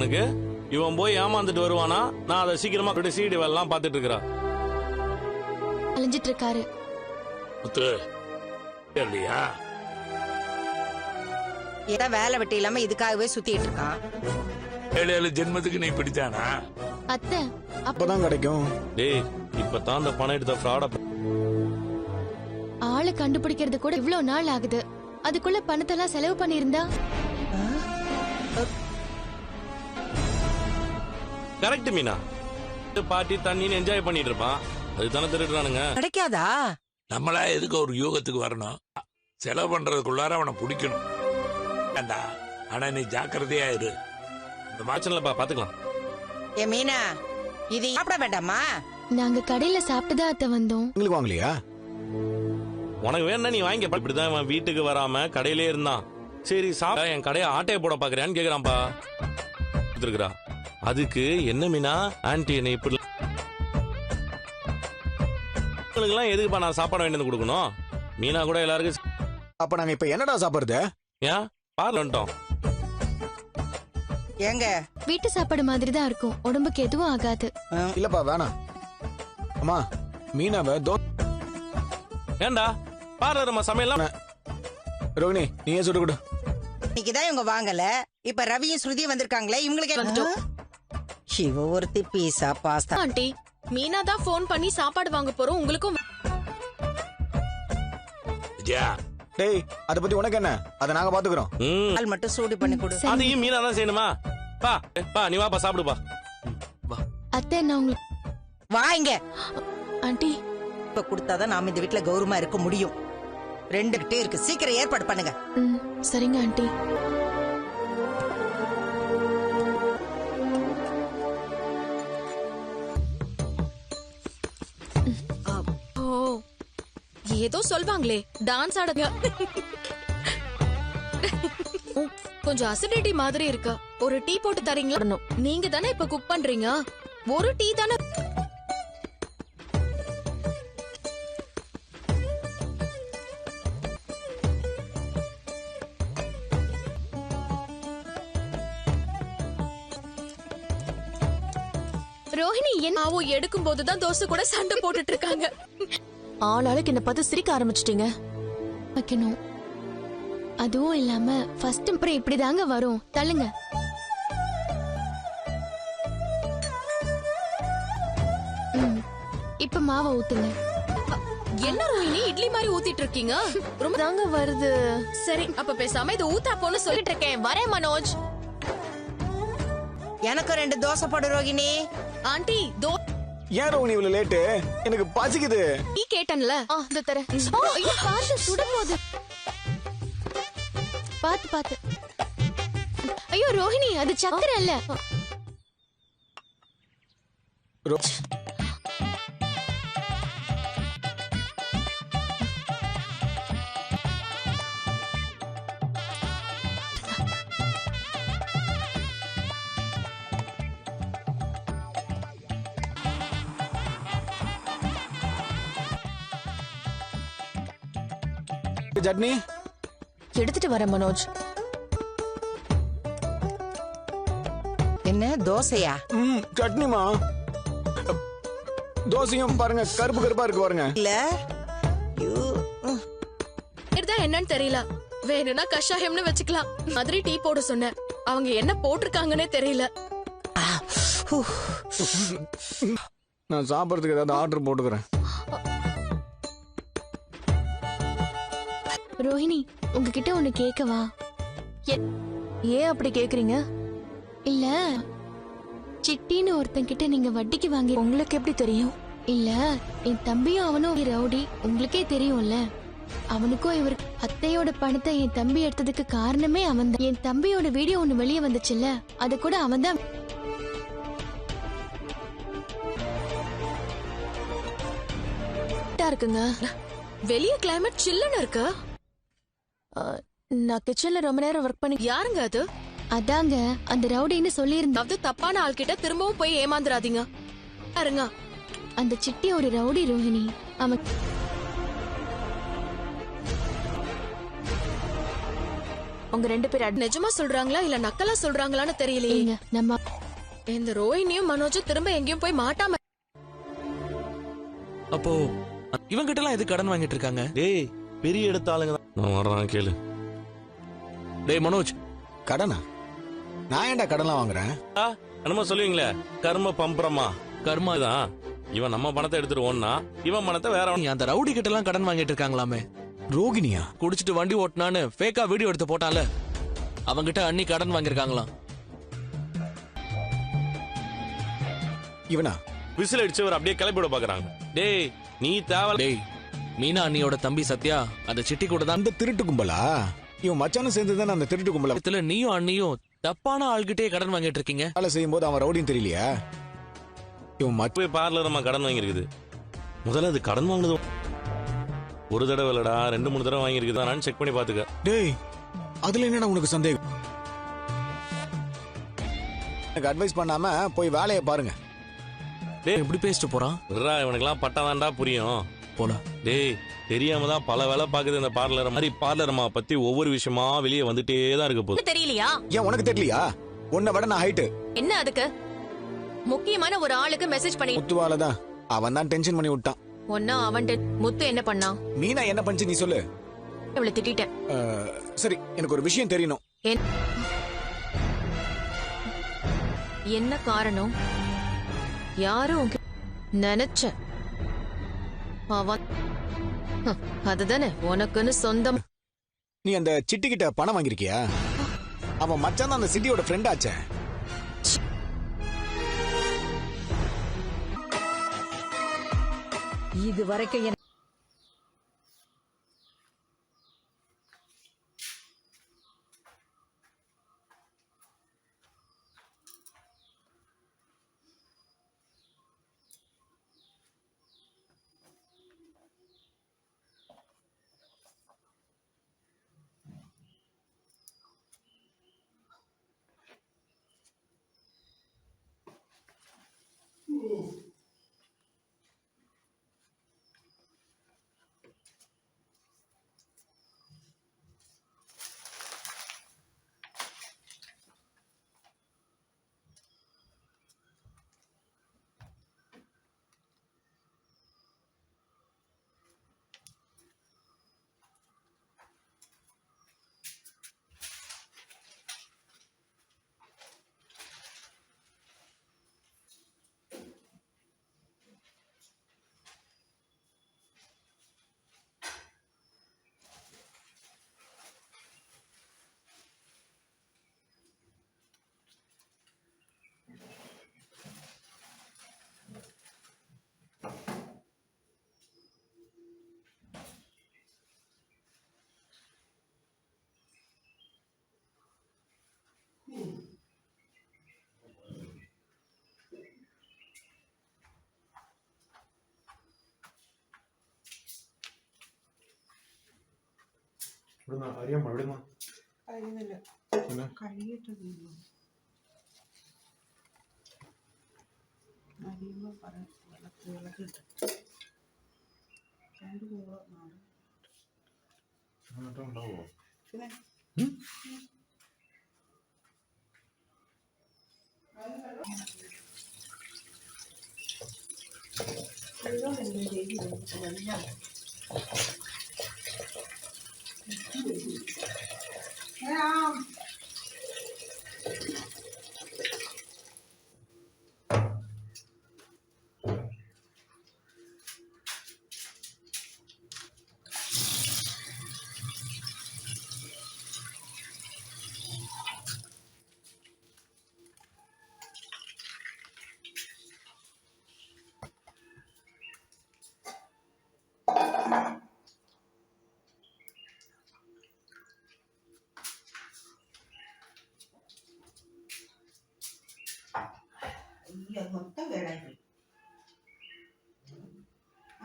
எனக்கு. இவன் போய் ஏமாந்துட்டு வருவானா, நான் அதை சீக்கிரமா சீடி வேலாம் பாத்துட்டு இருக்கிறா. அலைஞ்சிட்டு இருக்காரு. ஏதோ வேலை வெட்டி இல்லாம இதுக்காகவே சுத்திட்டு இருக்கான். 7 ஜென்மத்துக்கு நீ பிடிச்சானா? அத்தை அப்பதான் கிடைக்கும். டேய், இப்பதான் அந்த பணம் எடுத்த ஃப்ராட ஆளை கண்டுபிடிக்கிறது கூட இவ்வளவு நாள் ஆகுது. அதுக்குள்ள பணத்தெல்லாம் செலவு பண்ணிருந்தா? கரெக்ட் மீனா. பாட்டி தண்ணின்னு என்ஜாய் பண்ணிட்டு இருப்பான். அதுதானே திருடுறானுங்க. கிடைக்காதா? நம்மளா எதுக்கு ஒரு யோகத்துக்கு வரணும்? செலவு பண்றதுக்குள்ளார அவனை பிடிக்கணும். ஆனா நீ ஜாக்கிரதையா இரு. இந்த மாச்சனலப்பா பாத்துக்கலாம். ஏ மீனா, இது சாப்பிட வேண்டாமா? நாங்க கடையில சாப்பிட்டுதான் அத்தை வந்தோம். உங்களுக்கு வாங்கலையா? உனக்கு வேணா நீ வாங்கி. இப்படிதான் இவன் வீட்டுக்கு வராம கடையிலே இருந்தான். சரி சாப்பிட என் கடையை ஆட்டையை போட பாக்குறியான்னு கேக்குறான்பா. இருக்கிறா அதுக்கு என்ன மீனா ஆன்டி என்ன இப்படி எதுக்குப்பா நான் சாப்பாடு வேண்டியது கொடுக்கணும்? மீனா கூட எல்லாருக்கும். அப்ப நாங்க இப்ப என்னடா சாப்பிடுறது? ஏன் பார்ல வந்துட்டோம். ஏங்க வீட்டு சாப்பாடு மாதிரி தான் இருக்கும். உடம்புக்கு எதுவும் ஆகாது. இல்லப்பா வேணாம். அம்மா மீனாவை ஏண்டா பார்ல நம்ம சமையல்லாம். ரோகிணி நீயே சுட்டு கொடு. இன்னைக்குதான் இவங்க வாங்கல. இப்ப ரவியும் ஸ்ருதி வந்திருக்காங்களே, இவங்களுக்கு இவ ஒருத்தி பீஸா பாஸ்தா. ஆண்டி மீனா தான் போன் பண்ணி சாப்பாடு வாங்க போறோம். உங்களுக்கும் டேய் அத பத்தி உனக்கு என்ன? அத நாங்க பாத்துக்கிறோம். பால் மட்டும் சூடு பண்ணி கொடு. அதையும் மீனா தான் செய்யணுமா? பா பா நீ வாப்பா சாப்பிடுப்பா. அத்தை நான் உங்களுக்கு வாங்க. ஆண்டி இப்ப கொடுத்தாதான் நாம இந்த வீட்டுல கௌரவமா இருக்க முடியும். 2 கிட்டே இருக்கு. சீக்கிரம் ஏற்பாடு பண்ணுங்க. சரிங்க ஆண்டி. ஏதோ சொல்வாங்களே டான்ஸ் ஆடுங்க. கொஞ்சம் அசிடிட்டி மாதிரி இருக்கு. ஒரு டீ போட்டு தரீங்களா? நீங்க தானே இப்ப குக் பண்றீங்க. ஒரு டீ தானே. ரோஹிணி மாவு எடுக்கும் போதுதான் தோசை கூட சண்டை போட்டுட்டு இருக்காங்க. ஆளாளுக்கு என்ன பார்த்து சிரிக்க ஆரம்பிச்சிட்டீங்க. வைக்கணும். அதுவும் இல்லாம ஃபர்ஸ்ட் அப்புறம் இப்படிதாங்க வரும். தள்ளுங்க. இப்ப மாவை ஊத்துங்க. என்ன ரோஹிணி இட்லி மாதிரி ஊத்திட்டு இருக்கீங்க? ரொம்ப தாங்க வருது. சரி அப்ப பேசாம இது ஊத்தா போன்னு சொல்லிட்டு இருக்கேன். வரேன் மனோஜ். எனக்கு 2 தோசை போடு ரோகிணி. ஆண்டி ஏன் ரோகிணி இவ்வளவு லேட்டு? எனக்கு பசிக்குது. நீ கேட்டன்ல. இந்த தரேன். பாத்து சுடும்போது பாத்து பாத்து. ஐயோ ரோஹிணி அது சக்கரை இல்ல. சட்னி எடுத்துட்டு வரேன் மனோஜ். என்ன தோசையா? சட்னிமா. தோசையும் பாருங்க கருப்பு கருப்பா இருக்கு பாருங்க. இல்ல இதுதான் என்னன்னு தெரியல. வேணும்னா கஷாயம்னு வச்சுக்கலாம். மாதிரி டீ போட சொன்னேன். அவங்க என்ன போட்டிருக்காங்கன்னே தெரியல. நான் சாப்பிடறதுக்கு ஏதாவது ஆர்டர் போட்டுக்கிறேன். ரோஹிணி உங்ககிட்ட ஒண்ணு கேட்கவா? ஏன் அப்படி கேக்குறீங்க? இல்ல சிட்டின்னு ஒருத்தன் கிட்ட நீங்க வட்டிக்கு வாங்கி. உங்களுக்கு எப்படி தெரியும்? இல்ல என் தம்பியும் அவனும் ரவுடி. உங்களுக்கே தெரியும்ல. அவனுக்கும் இவர் அத்தையோட பணத்தை என் தம்பி எடுத்ததுக்கு காரணமே அவன் தான். என் தம்பியோட வீடியோ ஒண்ணு வெளியே வந்துச்சுல்ல, அது கூட அவன் தான். இருக்குங்க. வெளிய கிளைமேட் சில்லுன்னு இருக்கு. நான் கிச்சன்ல ரொம்ப நேரம் ஒர்க் பண்ணி. யாருங்க அது? அதாங்க அந்த ரவுடின்னு சொல்லியிருந்தா. அது தப்பான ஆள் கிட்ட திரும்பவும் போய் ஏமாந்துராதீங்க. பாருங்க அந்த சிட்டி ஒரு ரவுடி ரோஹிணி. அவன் உங்க 2 பேர் நிஜமா சொல்றாங்களா இல்ல நக்கலா சொல்றாங்களான்னு தெரியலையே. ஏங்க நம்ம இந்த ரோஹினியும் மனோஜும் திரும்ப எங்கேயும் போய் மாட்டாம. அப்போ இவங்கிட்ட எல்லாம் எது கடன் வாங்கிட்டு இருக்காங்க? டேய் பெரிய எடுத்த ஆளுங்க தான். நான் வர்றேன் கேளு. டேய் மனோஜ், கடனா? நான் ஏன்டா கடன்லாம் வாங்குறேன்? என்னமோ சொல்லுவீங்களே கர்ம பம்பரமா கர்மா தான். இவன் நம்ம பணத்தை எடுத்துட்டு ஓடுனா இவன் பணத்தை வேற நீ அந்த ரவுடி கிட்ட எல்லாம் கடன் வாங்கிட்டு இருக்காங்களாமே. ரோகிணியா? குடிச்சிட்டு வண்டி ஓட்டினான்னு ஃபேக்கா வீடியோ எடுத்து போட்டால, அவங்கிட்ட அண்ணி கடன் வாங்கிருக்காங்களாம். இவனா? விசில் அடிச்சவர் அப்படியே கிளப்பி விட பாக்குறாங்க. டேய் நீ தேவை. டேய் மீனா அண்ணியோட தம்பி சத்யா அந்த சிட்டி கூட தான். அந்த திருட்டு கும்பலா? இவன் மச்சானும் சேர்ந்து தானே அந்த திருட்டு கும்பலா? இதுல நீயும் அண்ணியும் தப்பான ஆள்கிட்டே கடன் வாங்கிட்டு இருக்கீங்க. வேலை செய்யும் போது அவன் ரவுடின்னு தெரியலையா? இவன் போய் பார்லர் நம்ம கடன் வாங்கியிருக்குது. முதல்ல அது கடன் வாங்கினது ஒரு தடவை இல்லடா 2-3 தடவை வாங்கியிருக்குது. நான் செக் பண்ணி பாத்துக்க. டேய் அதுல என்னடா உனக்கு சந்தேகம்? எனக்கு அட்வைஸ் பண்ணாம போய் வேலையை பாருங்க. டேய் எப்படி பேசிட்டு போறான்? இவனுக்கெல்லாம் பட்டாதான்டா புரியும். போல டேய் தெரியாம தான் பல வேலை பாக்குது இந்த பார்லர் மாதிரி. பார்லர்மா பத்தி ஒவ்வொரு விஷயமா வெளியே வந்துட்டே தான் இருக்க போகுது. தெரியலையா? ஏன் உனக்கு தெரியலையா? உன்னை விட நான் ஹைட்டு. என்ன அதுக்கு? முக்கியமான ஒரு ஆளுக்கு மெசேஜ் பண்ணி முத்துவாலதான் அவன் தான் டென்ஷன் பண்ணி விட்டான். ஒன்னா அவன் முத்து என்ன பண்ணா? மீனா என்ன பண்ணுச்சு நீ சொல்லு. இவளை திட்டிட்டேன். சரி எனக்கு ஒரு விஷயம் தெரியணும். என்ன காரணம்? யாரும் நினைச்ச அவன் அதுதானே உனக்குன்னு சொந்தம். நீ அந்த சிட்டி கிட்ட பணம் வாங்கிருக்கியா? அவன் மச்சான் தான் அந்த சிட்டியோட ஃப்ரெண்ட் ஆச்சே. இது வரைக்கும் അറിയാമോ എവിടുന്ന കഴിയുന്നില്ല കഴിയിട്ടൊന്നും അറിയുമ്പോ പറയാം. വിളക്ക് കിട്ടും 2 കൂടെ നാട് ഉണ്ടാവോ? പിന്നെ மொத்தம் வேலை.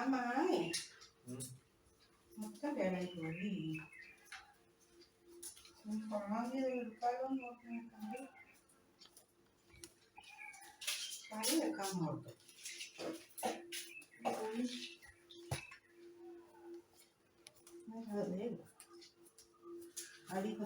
ஆமா மொத்தம் வேலை போய் ரூபாயும் கறி வைக்காம இருக்கும். அடிக்க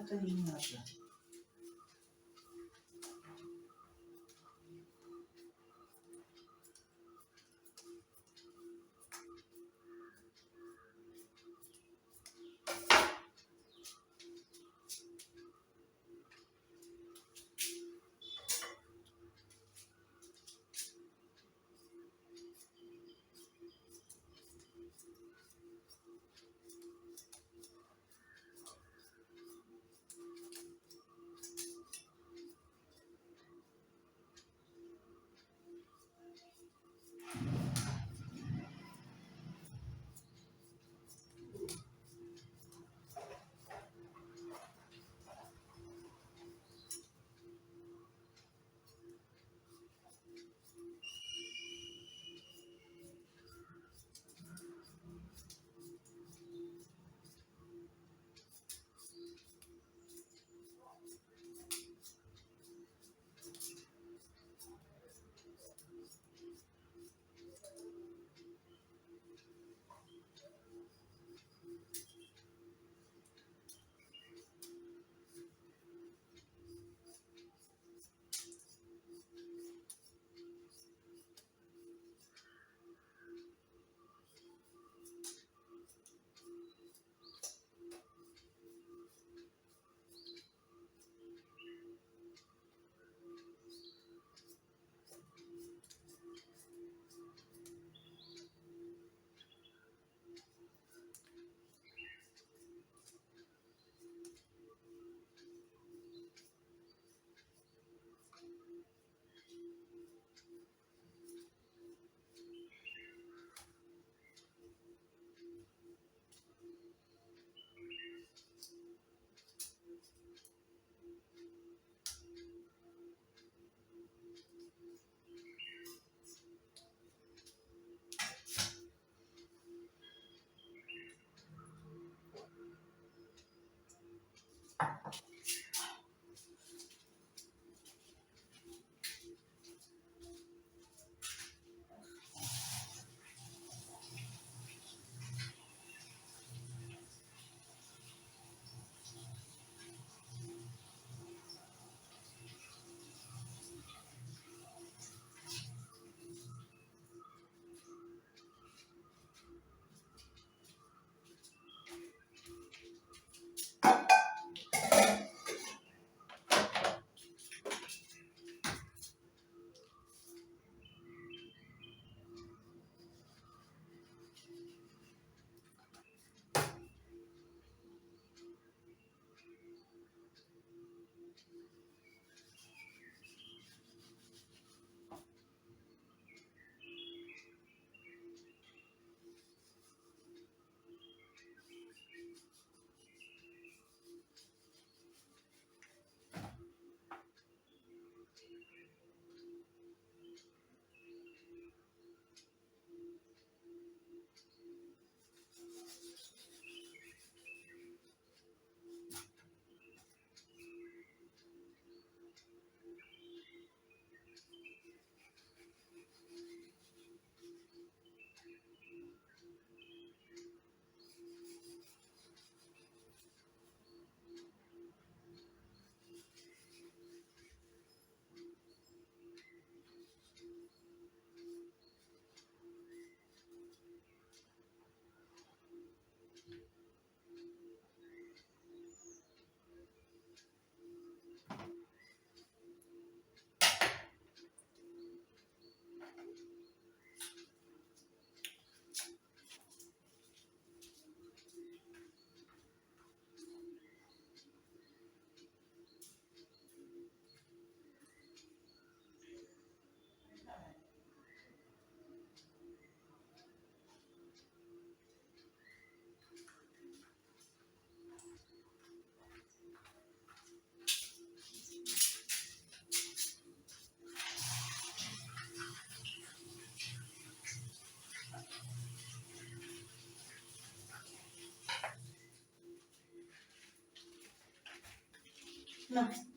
No.